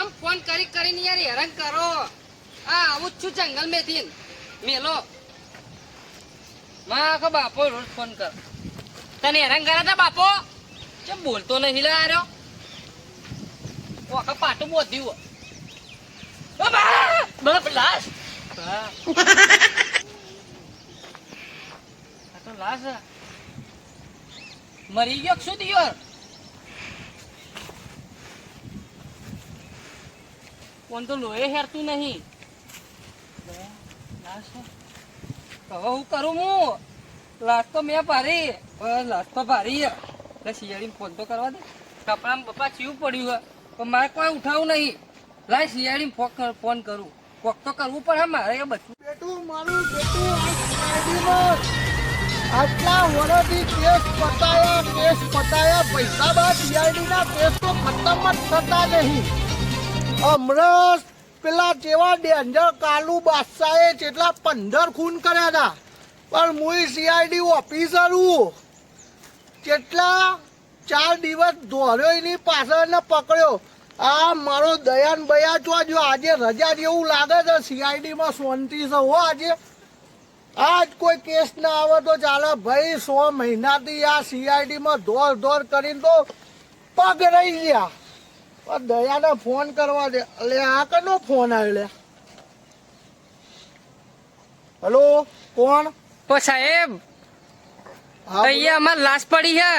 ચમ ફોન કરીને યાર હેરાન કરો. આ આવું જ છું જંગલ મેથી મેલો માં આખો બાપો રોજ ફોન કર. તને હેરાન કરે તા બાપો ચમ બોલતો નહીં લે આર્યો. આખા પાટું બોધ્યું બાપ લાશ. હા આ તો લાશ મરી ગયો શું થયો? કોણ તો લોહી હેરતું નહીં. હવે હું કરું હું લાશ તો મેં પારી લાશ તો પારી એટલે શિયાળી ફોન તો કરવા દે. કપડામાં પપ્પા ચીવું પડ્યું હે પણ મારે કોઈ ઉઠાવું નહીં. લાય શિયાળી ફોન કરું. કોક તો કરવું પડે મારે એ બધું. બેટું મારું બેટું આટલા વર્ષથી કેસ પતાયા પૈસા બાદ સીઆઈડી ના કેસ તો ખતમ જ થતા નહીં. હમણાં પેલા જેવા ડેન્જર કાલુ બાદશાહે જેટલા 15 ખૂન કર્યા હતા પણ હું સીઆઈડી ઓફિસર હું કેટલા 4 દિવસ દોડ્યો એની પાછળ ને પકડ્યો. આ મારો દયાન ભૈયા જો આજે રજા જેવું લાગે છે. સીઆઈડી માં શાંતિ છે હો આજે. આજ કોઈ કેસ ના આવે તો ચાલે ભાઈ. 100 મહિનાથી આ સીઆઈડી માં દોડ કરીને તો પગ રહી ગયા. દયાને ફોન કરવા દે. એટલે આ કનો ફોન આવ્યો? હેલો કોણ? ઓ સાહેબ અહીંયા અમાર લાશ પડી છે.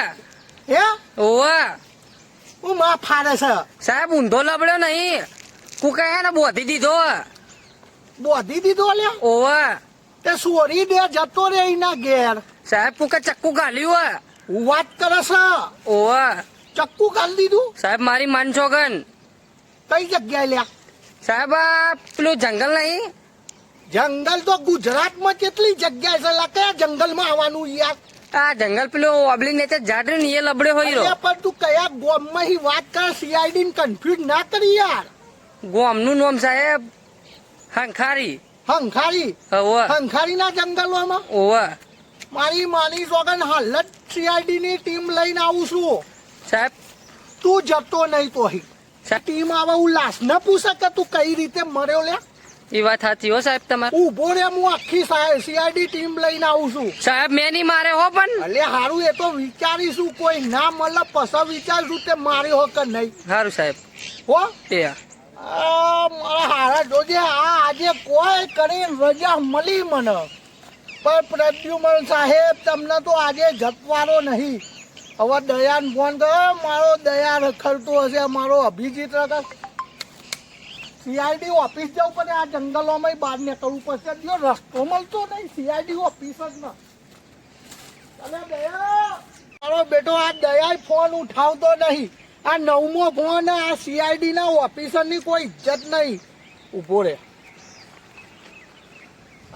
હે ઓવા હું માં ફાડે છે સાહેબ. ઊંધો લબડ્યો નહીં કુકા ને બોધી દીધો. બોધી દીધો લે? ઓવા તે સોરી દે જતો રે એના ઘેર. સાહેબ કુકા ચક્કુ ગાલ્યું. હું વાત કરે છે? ઓવા ચક્કુ ગાલી દીધું? સાહેબ મારી માન છોગન. કઈ જગ્યાએ લ્યા? સાહેબ આ પેલું જંગલ નહીં? જંગલ તો ગુજરાતમાં કેટલી જગ્યાએ છે લા. કયા જંગલમાં આવવાનું યાર? આ જંગલ પેલું ઓબલી નેચર ઝાડ ને એ લબડે હોય અરે પણ તું કયા ગોમમાં હી વાત કર? સીઆઈડી કન્ફ્યુઝ ના કરી યાર. ગોમનું નામ સાહેબ હંખારી. હંખારી? ઓવા હંખારી ના જંગલોમાં? ઓવા મારી માની સોગન હાલ જ સીઆઈડી ની ટીમ લઈને આવું છું. સાહેબ તું જતો નહીં તો હી ટીમ આવે. હું લાશ ન પૂછે કે તું કઈ રીતે મર્યો લે? એ વાત સાચી હો સાહેબ તમારે. ઉભો રે હું આખી સીઆઈડી ટીમ લઈને આવું છું. સાહેબ મેં નહીં મારે હો પણ. અલે હારું એ તો વિચારીશું. કોઈ ના મળે પછી વિચારશું તે મારે હો કે નહીં. સારું સાહેબ હો એ મારા હારા જોજે. આજે કોઈ કરી રજા મળી મને પણ પ્રદ્યુમન સાહેબ તમને તો આજે જતવાનો નહીં. હવે દયાન ફોન કર્યો. મારો દયા રખડતો હશે. મારો અભિજીત રખડ સીઆઈડી ઓફિસ જવું પડે. આ જંગલોમાં બહાર નીકળવું પડશે. જો રસ્તો મળતો નહીં સીઆઈડી ઓફિસ જ ના. અરે દયા મારો બેટો આ દયા ફોન ઉઠાવતો નહીં. આ 9મો ફોન. આ સીઆઈડી ના ઓફિસરની કોઈ ઇજ્જત નહીં. ઉભો રે.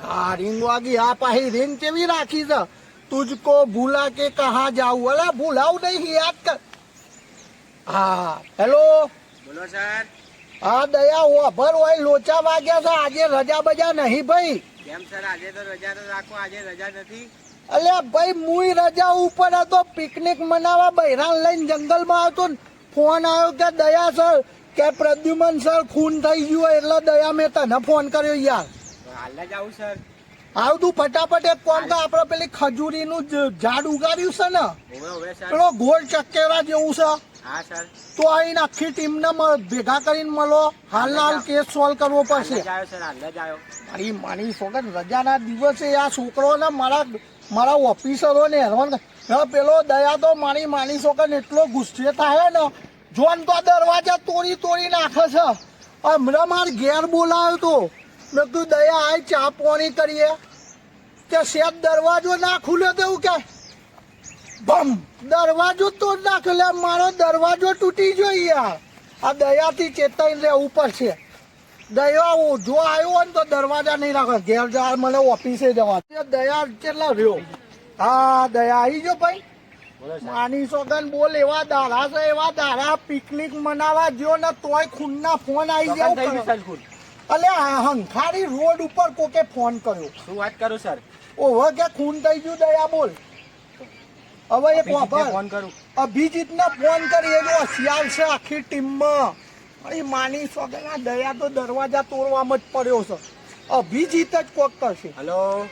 હા રીંગ વાગી. આ પાછી રીંગ કેવી રાખી છે? તુજકો ભૂલા કે કહા જાઉં? અલા ભૂલાવ નહીં યાદ કર. હા હેલો બોલો સર. હા દયા ઓભર હોય લોચા વાગ્યા છે. આજે રજા બજા નહીં ભાઈ? કેમ સર આજે તો રજા તો રાખો. આજે રજા નથી. અલ્યા ભાઈ મુય રજા ઉપર હતો. પિકનિક મનાવવા બૈરાન લઈને જંગલમાં આવતો. ફોન આવ્યો કે દયા સર કે પ્રદ્યુમન સર ખૂન થઈ ગયું એટલે દયા મેં તને ફોન કર્યો યાર. તો હાલ જ આવું સર. આવ તું ફટાફટ એક કોમ કર. આપડે પેલી ખજૂરીનું ઝાડ ઉગાડ્યું છે ને હવે સર. પેલો ગોળ ચક્કેરા જેવું છે. હા સર. તો આઈને આખી ટીમને ભેગા કરીને મળો. હાલના હાલ કેસ સોલ્વ કરવો પડશે. હાલ જ આવ્યો સર. હાલ જ આવ્યો. મારી માની સોગન રજાના દિવસે આ છોકરોને મારા ઓફિસરોને હેરાન. પેલો દયા તો મારી માની સોગન એટલો ગુસ્સે થાય ને જોન તો દરવાજા તોડી નાખે છે. હમણાં મારે ઘેર બોલાવ્યો તો. મેં તું દયા આય ચા પાણી કરીએ કે શેઠ દરવાજો ના ખુલ્યો તો એવું કે બમ દરવાજો તોડ નાખે. મારો દરવાજો તૂટી ગયો યાર. આ દયાથી ચેતાઈને રહેવું પડશે. દયા જો આવ્યો ને તો દરવાજા નહીં રાખે. ઘેર જા મને ઓફિસે જવા. દયા કેટલા રહ્યો? હા દયા આવી ગયો ભાઈ. માની સોગન બોલ. એવા દારા છે એવા દારા. પિકનિક મનાવા ગયો ને તોય ખૂનના ફોન આવી જાય. અલે હંખારી રોડ ઉપર કોકે ફોન કર્યો. શું વાત કરું સર? ઓહો કે ખૂન થઈ ગયું. દયા બોલ. હવે એક ફોન કરું. અભિજીત ને ફોન કરી. એનો હોશિયાર છે આખી ટીમમાં. અરે માની સોગન આ દયા તો દરવાજા તોડવામાં જ પડ્યો છે. અભિજીત જ કોક કરશે. હલો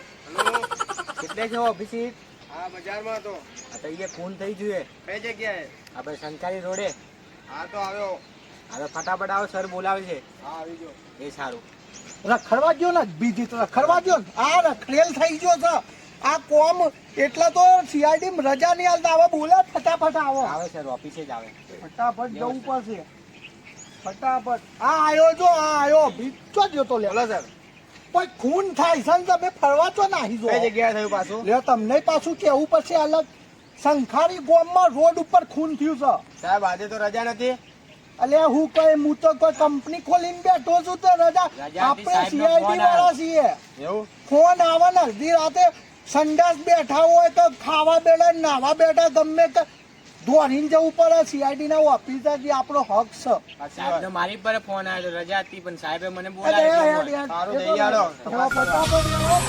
કેટલે છો અભિષેક? હા બજારમાં તો. આ તો એ ફોન થઈ જોઈએ કઈ જગ્યાએ? આપણે શંકારી રોડે. હા તો આવ્યો. હવે ફટાફટ આવો, સર બોલાવે છે. હા આવી ગયો. એ સારું. રખડવા ગયો ને અભિજીત, રખડવા ગયો ને. આ રખડેલ થઈ ગયો છે આ કોમ. એટલે તો સીઆઈડી રજા નહીં હાલતા. હવે બોલે ફટાફટ આવો. આવે સર, ઓફિસે જ આવે. ફટાફટ જવું પડશે. ફટાફટ આ આવ્યો જો, આ આવ્યો ભીચો જ જોતો લે. બોલો સર. કોઈ ખૂન થાય છે ને તમે ફરવા તો નાહી જો. કઈ જગ્યાએ થયું પાછું? લે તમને પાછું કેવું પડશે અલગ. શંખારી ગામમાં રોડ ઉપર ખૂન થયું છે. સાહેબ આજે તો રજા નથી. અલે હું કઈ હું તો કોઈ કંપની ખોલીને બેઠો છું તો રજા. રજા હતી, આપણે સાહેબનો સીઆઈડી ફોન વાળા છીએ. એવું? ફોન આવે ને અડધી રાતે સંડાસ બેઠા હોય તો ખાવા બેઠા નાવા બેઠા ગમે તે દોડીને જવું પડે. સીઆઈડી ના ઓફિસર જે આપણો હક છે. સાહેબનો મારી પર ફોન આવ્યો તો રજા હતી, પણ સાહેબે મને અરે બોલાવ્યો. યાર, યાર, સારું, એ તો જઈ આવો. જાઓ, ફટાફટ જાઓ.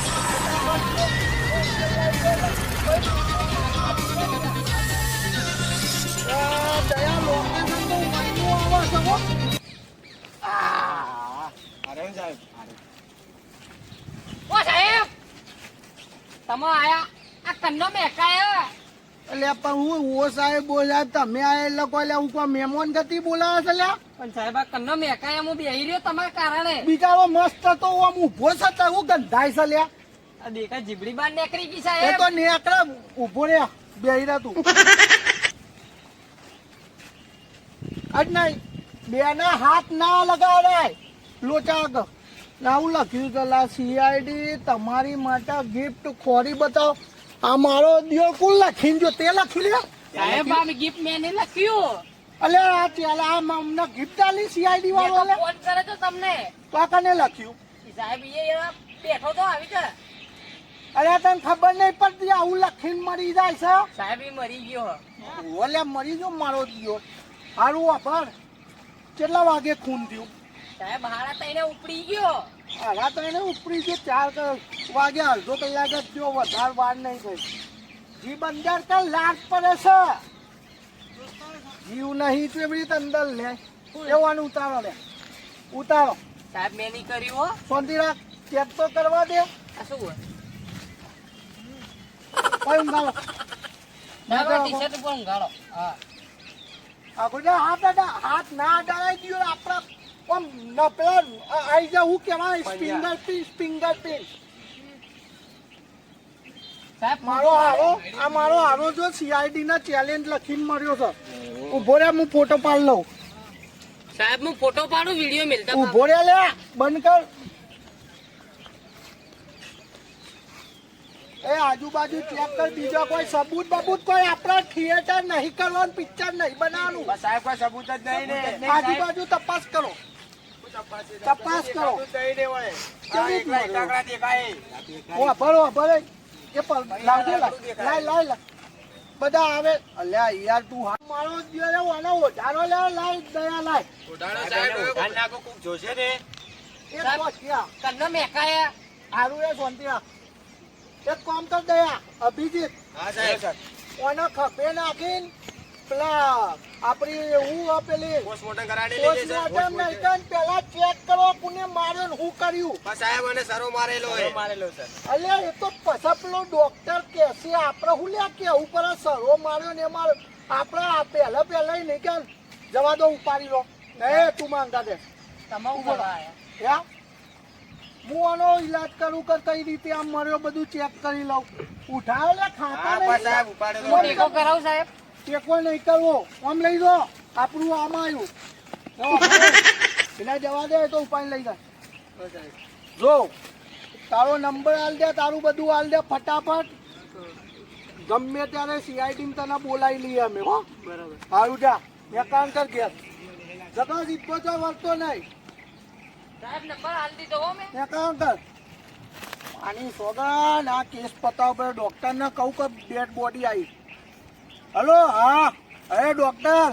દયા લોકેશન તો મહિનું આવે છે હો. અરે સાહેબ. ઓ સાહેબ તમે આયા આ કન્નો મેકાયા. એટલે પણ હું ઓ સાહેબ તમે આ એટલે કોઈ હું કોઈ મહેમાન ગતિ બોલાવે છે લ્યા. પણ સાહેબ આ કન્નો મેકાયા હું બેહી રહ્યો તમારા કારણે. બિચારો મસ્ત હતો આમ ઉભો છે તો હું ગંધાય છે લ્યા. આ દેખા જીબડી બાર નીકળી ગઈ એ સાહેબ. તો નેકળે ઉભો રે બેહી રહ્યા તું જ નહીં. બેના હાથ ના લગાડાય લોચાક. આવું લખ્યું છે લા સીઆઈડી તમારી માટે ગિફ્ટ ખોરી બતાવો. આ મારો દિયો કુલ લખીને જો તે લખ્યું લે. સાહેબ આ ગિફ્ટ મેં નહીં લખ્યું. અલે આ ચાલ આ અમને ગિફ્ટ આલી સીઆઈડી મેં વાળો તો લે. ફોન કરે તો તમને. તો આ કને લખ્યું? સાહેબ એ બેઠો તો આવી છે. અરે તને ખબર નહીં પડતી આવું લખીને મરી જાય છે. સાહેબ એ મરી ગયો. ઓલે મરી ગયો મારો દિયો. હારું વાપર. કેટલા વાગે ખૂન થયું? સાહેબ હાડા તઈને ઉપડી ગયો. હારા તો એને ઉપરી ગયો 4 વાગે, અડધો કલાક જ થયો, વધારે વાર નહીં થઈ. જીવ અંદર તો લાગ પડે છે. જીવ નહીં તો એવી રીતે અંદર લે એવાનું ઉતારો લે ઉતારો. સાહેબ મેં નહીં કર્યું હો. શાંતિ રાખ. ચેક તો કરવા દે. આ શું હોય? કોઈ ઊંઘાડો. સાહેબ આ ટી-શર્ટ ઉપર ઊંઘાડો. હા હાથ ના અડાડાઈ ગયો આપડા. આમ નપેલા આઈ જા હું કેવાય ફિંગર સાહેબ મારો હારો જો સીઆઈડી ના ચેલેન્જ લખીને મળ્યો છે. ઉભો રે હું ફોટો પાડ લઉં. સાહેબ હું ફોટો પાડું વિડીયો મિલતા. ઉભો રે લે બંધ કર. એ આજુબાજુ ચેક કર. બીજો કોઈ સબૂત બબૂત કોઈ આપણા થિયેટર નહીં કરવાનું, પિક્ચર નહીં બનાવવાનું. બસ સાહેબ કોઈ સબૂત જ નહીં ને. આજુબાજુ તપાસ કરો. તપાસ કરો. નહીં ને હોય. આ એકલા એકાગરા દેખાય. ઓ ભરો ભરે એ પણ લાવજે લાય બધા આવે. અલ્યા યાર તું મારો દિયો રે ઓનો ઓઢારો લે લાય દયા લાય. ઉડાડો સાહેબ. ધ્યાન નાખો કોક જોશે ને. એ તો ક્યાં કન્નો મેકાયા. હારું એ શાંતિ રાખ. એક કામ કર દયા અભિજીત હા સાહેબ. ઓનો ખભે નાખીને પેલા આપણી હું પેલી પોસ્ટમોર્ટમ કરાવી લેજે સર. પોસ્ટમોર્ટમ નહીં કર, પેલા ચેક કરો કોને માર્યો ને હું કર્યું. બસ સાહેબ અને સરો મારેલો હે. મારેલો સર. અલ્યા એ તો પછી પેલો ડોક્ટર કહેશે આપણે હું લ્યા કે ઉપર સરો માર્યો ને એમાં આપણે પહેલા નહીં કે જવા દો ઉપાડી લો. નહીં તું માંગતા દે તમે ઉભો રહ્યા. યા હું આનો ઈલાજ કરું કે કઈ રીતે આમ મર્યો બધું ચેક કરી લઉં. ઉઠાવો લે ખાતા હા બસ સાહેબ નહીં. ઉપાડે હું ટેકો કરાવું સાહેબ. ટેકો નહીં કરવો. આમ લઈ દો. આપણું આમ આવ્યું એના જવા દે તો ઉપાય લઈ જાય. જો તારો નંબર આલ દે, તારું બધું આલ દે ફટાફટ. ગમે ત્યારે સીઆઈડી તને બોલાવી લઈએ અમે હો. બરાબર. સારું જા એકાંત કર ઘેર. જગા જીતતો તો વર્તો નહીં. સાહેબ નંબર આલ દીધો હો મેં. એકાંત કર. આની સોગન આ કેસ પતાવ પર ડોક્ટરને કહું કે ડેડ બોડી આવી. હલો હા અરે ડોક્ટર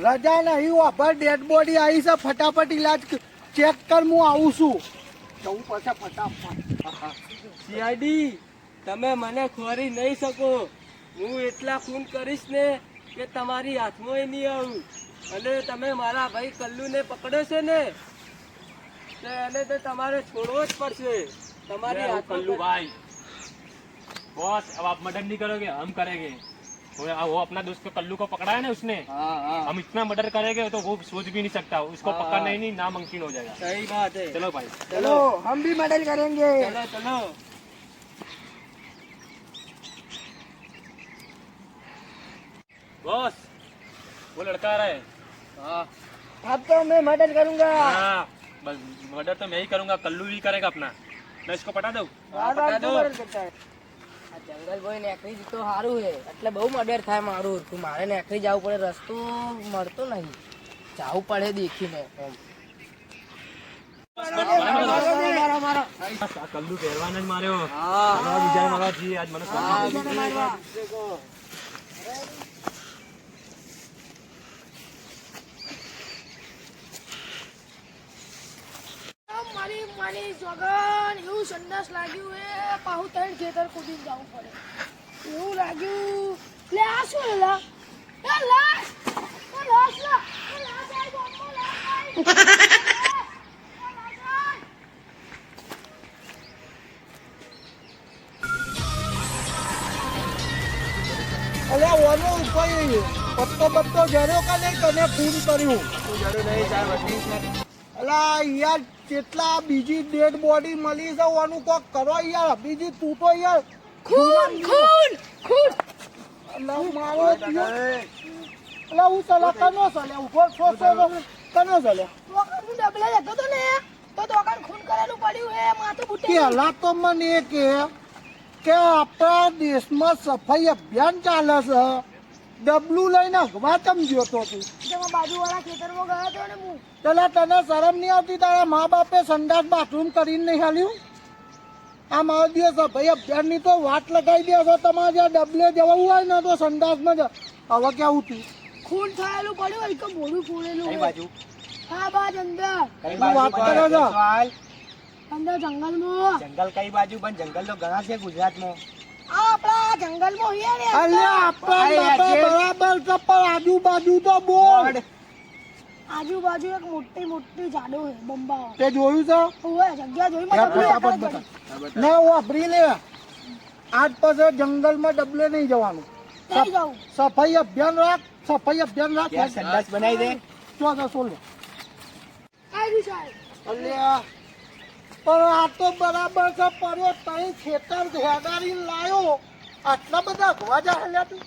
રજા નહીં વાપર, ડેડ બોડી આવી છે. ફટાફટ ઈલાજ ચેક કર. હું આવું છું. જવું પડશે ફટાફટ. સીઆઈડી તમે મને ખોરી નહીં શકો. હું એટલા ખૂન કરીશ ને કે તમારી હાથમાં નહીં આવું. અને તમે મારા ભાઈ કલ્લુને પકડ્યો છે ને તો એને તો તમારે છોડવો જ પડશે તમારી कल्लू भाई बॉस अब आप मर्डर नहीं करोगे हम करेंगे वो अपना दोस्त को कल्लू को पकड़ा है ना उसने हम इतना मर्डर करेंगे तो वो सोच भी नहीं सकता उसको पकड़ना ही नहीं नामुमकिन हो जाएगा सही बात है चलो भाई चलो हम भी मदद करेंगे चलो चलो बॉस वो लड़का आ रहा है अब तो मैं मदद करूंगा हाँ बस मर्डर तो मैं ही करूंगा कल्लू भी करेगा अपना मैं इसको पटा दूं જંગલ ભાઈ નેકરી તો સારું છે એટલે બહુ મર્ડર થાય મારું તું મારે નેકરી જવું પડે રસ્તો મળતો નહીં જવું પડે દેખીને એમ આ કલ્લુ પહેરવાના જ માર્યો બીજા મારવા છીએ આજ મને મારી માની સોગન એવું સંડાસ લાગ્યું એ પાહુ ત્રણ ખેતર કૂદીને જવું પડે એવું લાગ્યું લે આ શું લા એ લાશ એ લાશ લા એ લાશ આઈ ગયો લાશ આઈ અલ્યા ઓનો ઉપાય પત્તો બત્તો જર્યો કે નહીં તને ફોન કર્યું અલા યાર કેટલા બીજી ડેડ બોડી મળી છે ઓનું કોક કરો યાર બીજી તું તો યાર ખૂન ખૂન ખૂન અલા મારો અલા હું સલા કનો સલે ઉભો છો કનો સલે વખત હું ડબલા જતો તો ને તો દોકાન ખૂન કરેલું પડ્યું હે માથું બુટે પહેલા તો મને એ કે આપણા દેશમાં સફાઈ અભિયાન ચાલે છે ડબલું લઈને અગવા ચમ ગયો તો તું જેમાં બાજુવાળા ખેતરમાં ગયો તો ને હું પેલા તને શરમ નહીં આવતી તારા મા બાપે સંડાસ બાથરૂમ કરીને નહીં હાલ્યું આ મારો દિવસ ભાઈ અભિયાનની તો વાત લગાવી દે હવે તમારે જ્યાં ડબલે જવું હોય ને તો સંડાસમાં જ હવે કેવું તું ખૂન થયેલું પડ્યું એક મોઢું ફોડેલું કઈ હે. બાજુ હા બાજ અંદર કઈ શું વાત બાજુ કરો છો? સવાલ અંદર જંગલમાં જંગલ કઈ બાજુ પણ જંગલ તો ઘણા છે ગુજરાતમાં આ આપણા જંગલમાં હોઈએ ને અલ્યા આપણા બાપા બરાબર છે પણ આજુબાજુ તો બોલ આજુબાજુ એક મોટી મોટી ઝાડો છે બંબાઓ તે જોયું છે ઓએ જગ્યા જોઈ યાર, મને ફટાફટ બતા. ના વાપરી લે આજ પછી જંગલમાં ડબલે નહીં જવાનું નહીં જાઉં સફાઈ અભિયાન રાખ યાર સંડાસ બનાવી દે ચો સોલ આવી સાહેબ અલ્યા પણ આ તો બરાબર છે પડ્યો તઈ ખેતર ભેગારી લાયો આટલા બધા ગવાજા હલ્યા તું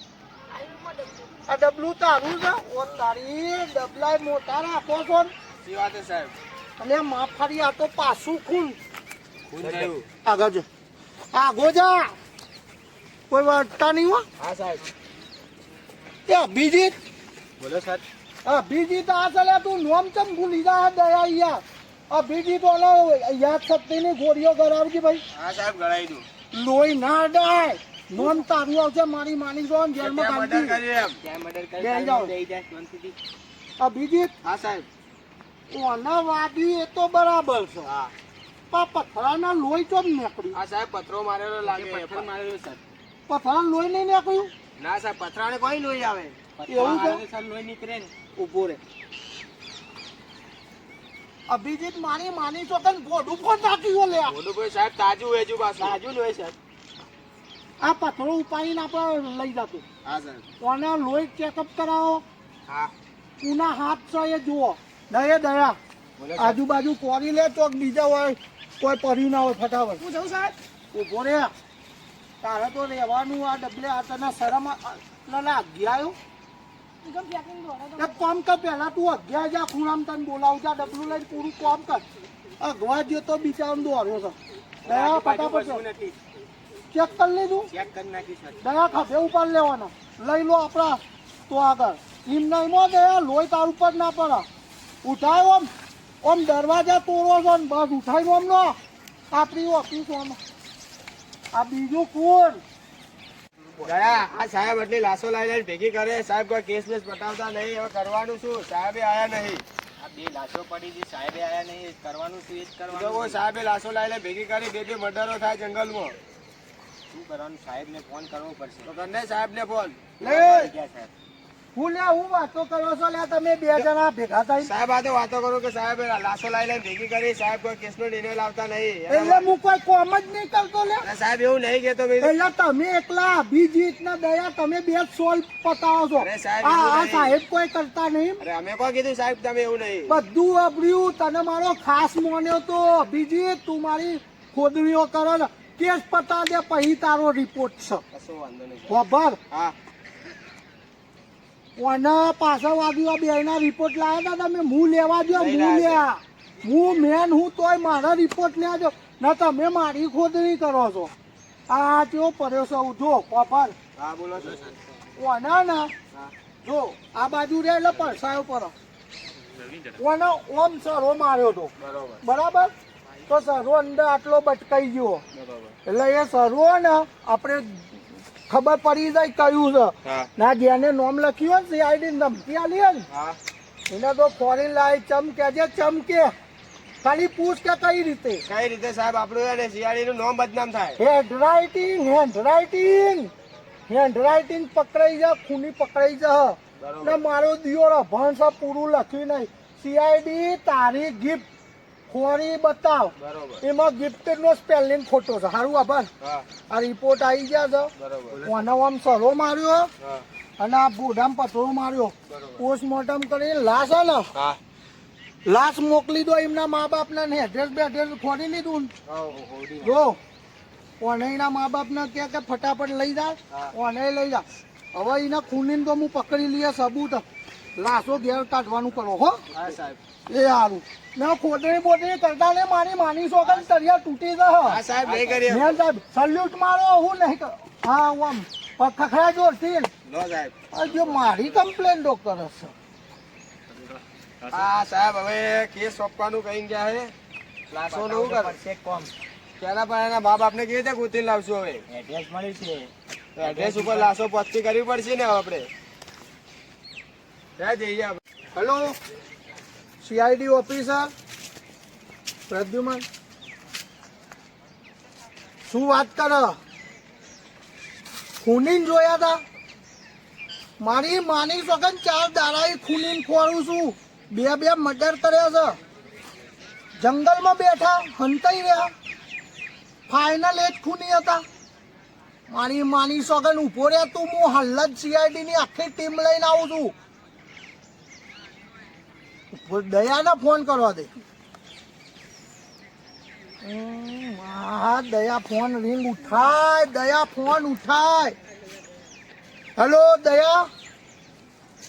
આ ડબલું તારું છે ઓ તારી ડબલા મોટા રાખો છો ને. સી વાત છે સાહેબ અને માફારી આ તો પાછું ખૂન ખૂન થયું આગળ જો આગો જા કોઈ વાટતા નહીં હો હા સાહેબ એ અભિજીત બોલો સર અભિજીત આ ચાલે તું નોમ ચમ ભૂલી જા દયા યાર અભિજીત ઓલો યાદ શક્તિની ગોળીઓ કરાવજી ભાઈ હા સાહેબ ગળાઈ દઉં લોહી ના ડાય નોમ તારું આવશે મારી માની જો જેલમાં ત્યાં મર્ડર કાઢી કર્યું એમ ક્યાં મર્ડર બે જાઓ. કરી દઈ જાય શાંતિથી અભિજીત હા સાહેબ ઓના વાદી એ તો બરાબર છે હા પણ પથરાના લોહી ચોમ નીકળ્યું આ સાહેબ પથરો મારેલો લાગે પથ્થર મારેલો સર પથરાના લોહી નહીં નીકળ્યું ના સાહેબ પથરાને કોઈ લોહી આવે એવું છે સર લોહી નીકળે ને ઉભો રે અભિજીત મારી માની છો તને બોડું ફોન નાખ્યું લે મોઢું ભાઈ સાહેબ તાજું વેજું પાછું તાજુ લોહી સર આ પથરો ઉપાડીને આપણે લઈ જતું હા સાહેબ કોના લોહી ચેકઅપ કરાવો હા કુના હાથ છે એ જુઓ દયા દયા બોલો આજુબાજુ કોરી લે ચોક બીજા હોય કોઈ પડ્યું ના હોય ફટાફટ હું જાઉં સાહેબ ઉભો રે તારે તો રહેવાનું આ ડબલે આ તને શરમ ના અગિયાયો એકદમ પેકિંગ દોડો તો એક કામ કર પહેલા તું અગિયાર જા ખૂણામ તને બોલાવજા ડબલું લઈને પૂરું કામ કર અગવા જે તો બિચારો દોડ્યો છે દયા ફટાફટ કશું નથી ચેક કરી લીધું ચેક કરી નાખી સર દયા ખાધે ઉપર લેવાના લઈ લો આપણા તો આગળ એમ નહીં મો દયા લોહી તાર ઉપર ના પડે ઉઠાય ઓમ દરવાજા તોડો છો ને બસ ઉઠાય ઓમ નો આપણી ઓફિસ ઓમ આ બીજું કોણ દયા આ સાહેબ એટલી લાશો લાવી ભેગી કરે સાહેબ કોઈ કેસ બેસ પટાવતા નહીં હવે કરવાનું શું સાહેબે આયા નહીં આ બે લાશો પડી છે સાહેબે આયા નહીં કરવાનું શું એ જ તો કરવાનું કોઈ સાહેબે લાશો લાવીને ભેગી કરી બે મર્ડરો થાય જંગલમાં શું કરવાનું સાહેબને ફોન કરવો પડશે તો કરને સાહેબને ફોન લે ગયા સાહેબ હું લે હું વાતો કરો છો લે તમે બે જણા ભેગા થઈ? સાહેબ આ તો વાતો કરું કે સાહેબ લાશો લઈને ભેગી કરી, સાહેબ કોઈ કેસનો નિર્ણય લાવતા નહીં. એટલે હું કોઈ કોમ જ નહીં કરતો લે. અરે સાહેબ એવું નહીં કેતો ભાઈ. એટલે તમે એકલા અભિજીત ને દયા તમે બે સોલ્વ પતાવો છો. અરે સાહેબ, આ એવું આ નહીં. સાહેબ કોઈ કરતા નહીં. અરે અમે કોઈ કીધું સાહેબ, તમે એવું નહીં. બધું અબર્યું તને મારો ખાસ માન્યો તો અભિજીત, તું મારી ખોદણીઓ કરો ને કેસ પતા દે પછી તારો રિપોર્ટ છે. કશો વાંધો નહીં. ખબર હા ઓને પાછળ વાગ્યું બે ના રિપોર્ટ લાવ્યા હતા તમે. હું લેવા જો નહીં હું લાવ્યા. લ્યા હું મેન હું તોય મારા રિપોર્ટ લેજો ના તમે મારી ખોદણી કરો છો. આ કેવો પડ્યો છે જો ખબર હા બોલો છો. ઓના ને જો આ બાજુ રે એટલે પરસાયો પર ઓનો ઓમ સરો માર્યો હતો બરોબર બરાબર. તો સરો અંદર આટલો બટકાઈ ગયો બરોબર. એટલે એ સરો ને આપણે ખબર પડી જાય કયું છે. હા ના જેને નોમ લખ્યું હોય ને સીઆઈડી ધમકી આલી હોય ને હા એને તો ફોરેન લાઈ ચમકે જે ચમકે ખાલી પૂછ કે કઈ રીતે. કઈ રીતે સાહેબ આપણું શિયાળી નું નામ બદનામ થાય? હેન્ડરાઇટિંગ પકડાઈ જા, ખૂની પકડાઈ જા. બરોબર. ને મારો દિયોર ભણસ પૂરું લખ્યું નહીં. સીઆઈડી તારી ગિફ્ટ ખોરી બતાવ, બરોબર. એમાં ગિફ્ટ નો સ્પેલિંગ ખોટો છે. સારું આભાર. હા આ રિપોર્ટ આવી ગયા છે. બરોબર. ઓને આમ સરો માર્યો હા અને આ બોડામ પથરો માર્યો. બરોબર. પોસ્ટમોર્ટમ કરીને લાશ હે ને હા લાશ મોકલી દો એમના મા બાપ ને એડ્રેસ બેડ્રેસ ખોરી લીધું ને. જો ઓને એના મા બાપ ને કે ફટાફટ લઈ જા. ઓને લઈ જા. હવે એના ખૂની તો હું પકડી લઈએ સબૂત. લાશો ઘેર કાઢવાનું કરો હો. હા સાહેબ. એ સારું ને ખોદણી બોટણી કરતા ને મારી માની સોગન તરિયા તૂટી જશે. હા સાહેબ નહીં કરીએ. મેં સાહેબ સલ્યુટ મારો હું નહીં કરો. હા હું આમ ખખડા જોરથી નો સાહેબ. જો મારી કમ્પ્લેન તો કરે છે. હા સાહેબ હવે કેસ સોંપવાનું કઈ ગયા હે. લાશો નું કરે કોમ પેલા પણ એના મા બાપ ને કેવી રીતે ગોતી લાવશું? હવે એડ્રેસ મળ્યું છે, એડ્રેસ ઉપર લાશો પસ્તી કરવી પડશે ને હવે આપણે. ત્યાં જઈએ આપણે. હેલો સીઆઈડી ઓફિસર પ્રદ્યુમન, શું વાત કરે? ખૂનીને જોયા હતા? મારી માની સોગન 4 દાડા ખૂનીને ખોરું છું. બે મર્ડર કર્યા છે. જંગલમાં બેઠા હંતાઈ રહ્યા. ફાઇનલ એ જ ખૂની હતા. મારી માની સોગન ઉભો રહ્યા તું. હું હાલ જ સીઆઈડી ની આખી ટીમ લઈને આવું છું. દયાને ફોન કરવા દે. હા દયા ફોન રિંગ ઉઠાય. દયા ફોન ઉઠાય. હેલો દયા.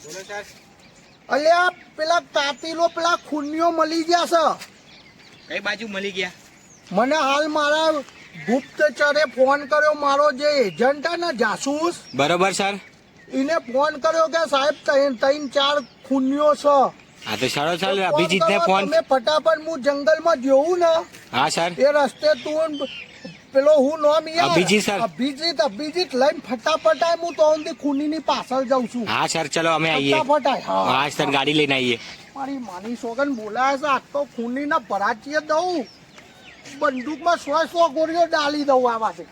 બોલો સર. અલ્યા પેલા કાતિલો પેલા ખૂનીઓ મળી ગયા છે. કઈ બાજુ મળી ગયા? મને હાલ મારા ગુપ્તચરે ફોન કર્યો. મારો જે એજન્ટ હે ને જાસૂસ બરોબર સર. એને ફોન કર્યો કે સાહેબ 3-4 ખૂનીઓ છે. હા તો સારો ચાલ ફોન અભિજીતને કરો ફોન. તમે ફટાફટ. હું જંગલમાં જોઉં ને હા સર. એ રસ્તે તું પેલો હું નામ યાર અભિજીત સર. અભિજીત લઈને ફટાફટ આય. હું તો ઓનથી ખૂનીની પાછળ જાઉં છું. હા સર ચલો અમે આવીએ. ફટાફટ આય. હા હા સર ગાડી લઈને આવીએ. મારી માની સોગન બોલાય છે. આજ તો ખૂનીના ભરાચીએ દઉં. બંદૂકમાં 100 ગોળીઓ ડાલી દઉં આવાથી.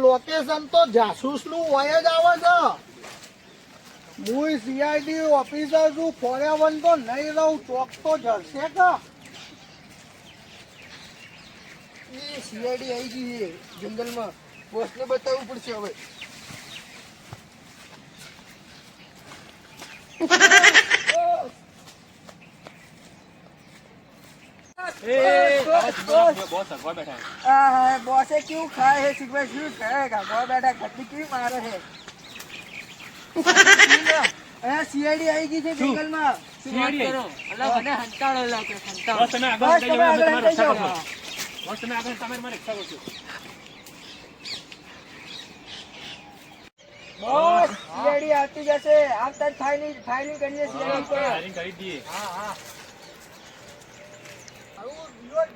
લોકેશન તો જાસૂસ નું હોય જ આવે છે. હું સીઆઈડી ઓફિસર છું. ફોરેવન તો નહીં રહું. ચોક તો જશે કે સીઆઈડી આવી ગઈ છે જંગલમાં. બોસને બતાવવું પડશે હવે. બોસે ક્યું ખાય है सिगरेट क्यों खाएगा? बहुत बैठा खट्टी क्यों मारे है? સીઆઈડી આવી ગઈ છે જંગલમાં. શું વાત કરો? મને હંતાળો લાગે હંતાળો. બસ તમે આગળ બસ જઈ તમે જાઓ, અમે આગળ તમારી જઈ રક્ષા જાઓ. કરશું. બસ તમે આગળ તમારી રક્ષા કરશું. બોસ સીઆઈડી આવતી જશે. આવતા ફાઇલિંગ કરીએ સીઆઈડી પર. ફાયરિંગ કરી દઈએ.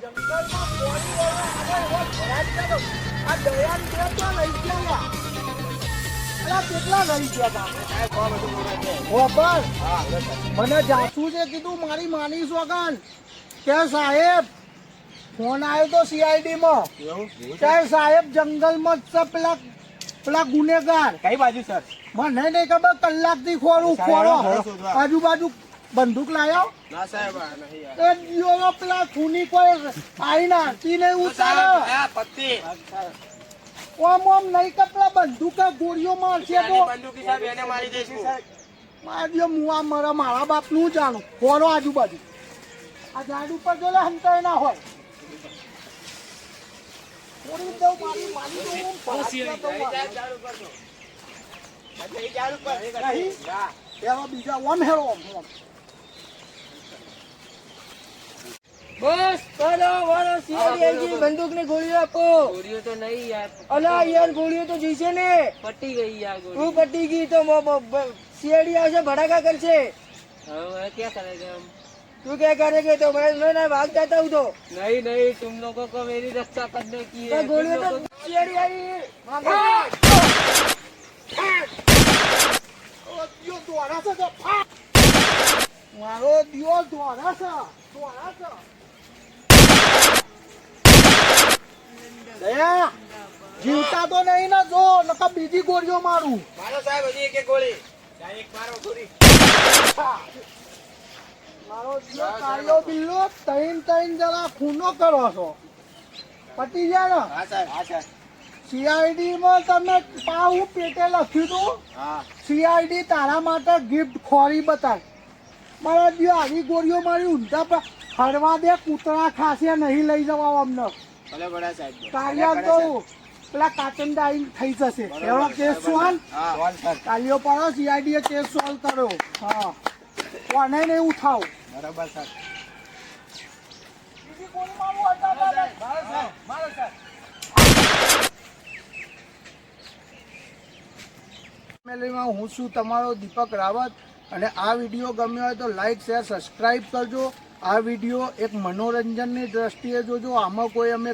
જંગલમાં પોણી વાળા આગળ હોત ભરાત ચાલો. આ દયાન બે તો લઈ ગયા. અલા કેટલા લઈ ગયા હતા? મને જાસૂસે કીધું મારી માની સોગન કે સાહેબ ફોન આવ્યો તો સીઆઈડી માં કે સાહેબ જંગલમાં જ છે પેલા પેલા ગુનેગાર કઈ બાજુ સર? મને નહીં ખબર, કલાકથી ખોરું ખોરો આજુબાજુ બંદૂક લાયો ના સાહેબ આ નહીં યાર. એ દિયોનો પેલા ખૂની કોઈ આઈ નાખી નહીં ઉતારે ઓમ ઓમ નહીં કે પેલા બંદૂકે ગોળીઓ મારશે તો બંદૂકી સાહેબ એને મારી દઈશું. મારી મુઆ મારા બાપ નું જાણું ખોરો આજુબાજુ આ ઝાડ ઉપર જો હંતાય ના હોય થોડી દઉં મારી દઉં ઓમ પરાઠા દઉં નહીં એવા બીજા ઓમ હેરો ઓમ બસ કરો વાળો સીઆઈડી બંદૂક ની ગોળીઓ આપો. ગોળીઓ તો નહીં યાર, અલા યાર ગોળીઓ તો જઈશે ને. પટી ગઈ યાર ગોળી. તું પટી ગઈ તો સીઆઈડી આવશે ભડાકા કરશે. હવે ક્યાં કરેગે हम? તું क्या करेगे तो मैं भाग जाता हूँ तो नहीं नहीं, तुम लोगों को मेरी रक्षा करने की है. गोलियों तुम तो लोगों सीआईडी आई દિયો દ્વારા છે તો ફાટ. મારો દિયો દ્વારા છે દયા જીવતા તો નહીં ને જો નકા બીજી ગોળીઓ મારું મારો સાહેબ હજી એક ગોળી. સાહેબ એક મારો થોડી. મારો દિયો કાળિયો બિલ્લો તૈન જરા ખૂનો કરો છો પતી ગયા ને હા સાહેબ. હા સાહેબ. સીઆઈડી માં તમે પાવું પેટે લખ્યું તું હા. સીઆઈડી તારા માટે ગિફ્ટ ખોરી બતાય મારા દિયો આવી ગોળીઓ મારી ઊંધા પર હરવા દે કૂતરા ખાસે નહીં લઈ જવા અમને ભલે ભલે સાહેબ. કાર્ય તો પેલા કાચંડા આઈને થઈ જશે એનો કેસ સોલ્વ હા. કાર્યો પડો સીઆઈડી એ કેસ સોલ્વ કર્યો હા કોને નહીં ઉઠાવ બરાબર સાહેબ. બીજી ગોળી મારું હતા ફેમિલીમાં હું છું તમારો દીપક રાવત અને આ વિડીયો ગમ્યો હોય તો લાઈક શેર સબસ્ક્રાઈબ કરજો આ વિડીયો એક મનોરંજનની દ્રષ્ટિએ જોજો આમાં કોઈ અમે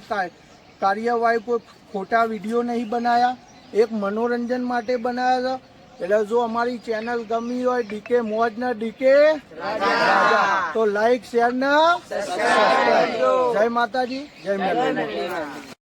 કાર્યવાહી કોઈ ખોટા વિડીયો નહીં બનાવ્યા એક મનોરંજન માટે બનાવ્યા છે એટલે જો અમારી ચેનલ ગમી હોય ડીકે મોજ ને ડીકે રાજા તો લાઈક શેર ને સબસ્ક્રાઈબ જય માતાજી જય મેલડી.